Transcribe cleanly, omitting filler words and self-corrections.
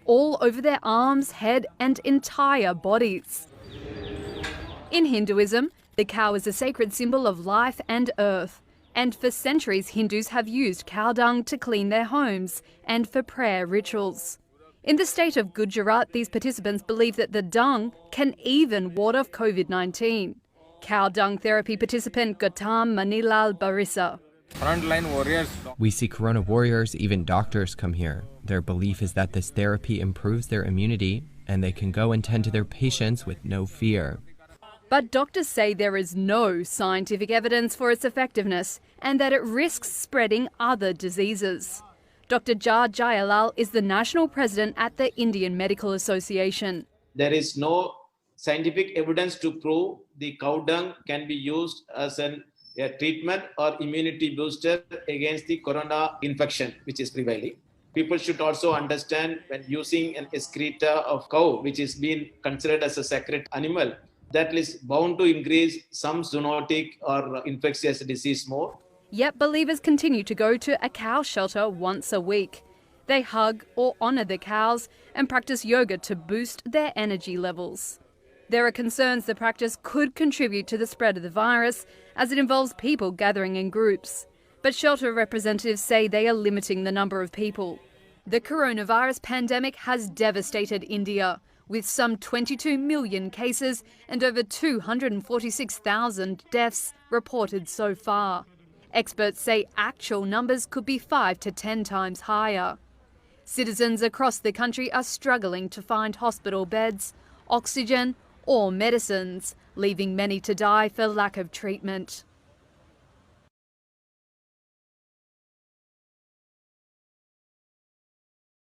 all over their arms, head and entire bodies. In Hinduism, the cow is a sacred symbol of life and earth. And for centuries, Hindus have used cow dung to clean their homes and for prayer rituals. In the state of Gujarat, these participants believe that the dung can even ward off COVID-19. Cow dung therapy participant Gautam Manilal Barisa. Frontline warriors. We see corona warriors, even doctors come here. Their belief is that this therapy improves their immunity and they can go and tend to their patients with no fear. But doctors say there is no scientific evidence for its effectiveness and that it risks spreading other diseases. Dr. Jar Jayalal is the national president at the Indian Medical Association. There is no scientific evidence to prove the cow dung can be used as a treatment or immunity booster against the corona infection, which is prevailing. People should also understand when using an excreta of cow, which is being considered as a sacred animal, that is bound to increase some zoonotic or infectious disease more. Yet believers continue to go to a cow shelter once a week. They hug or honour the cows and practice yoga to boost their energy levels. There are concerns the practice could contribute to the spread of the virus as it involves people gathering in groups. But shelter representatives say they are limiting the number of people. The coronavirus pandemic has devastated India, with some 22 million cases and over 246,000 deaths reported so far. Experts say actual numbers could be 5 to 10 times higher. Citizens across the country are struggling to find hospital beds, oxygen or medicines, leaving many to die for lack of treatment.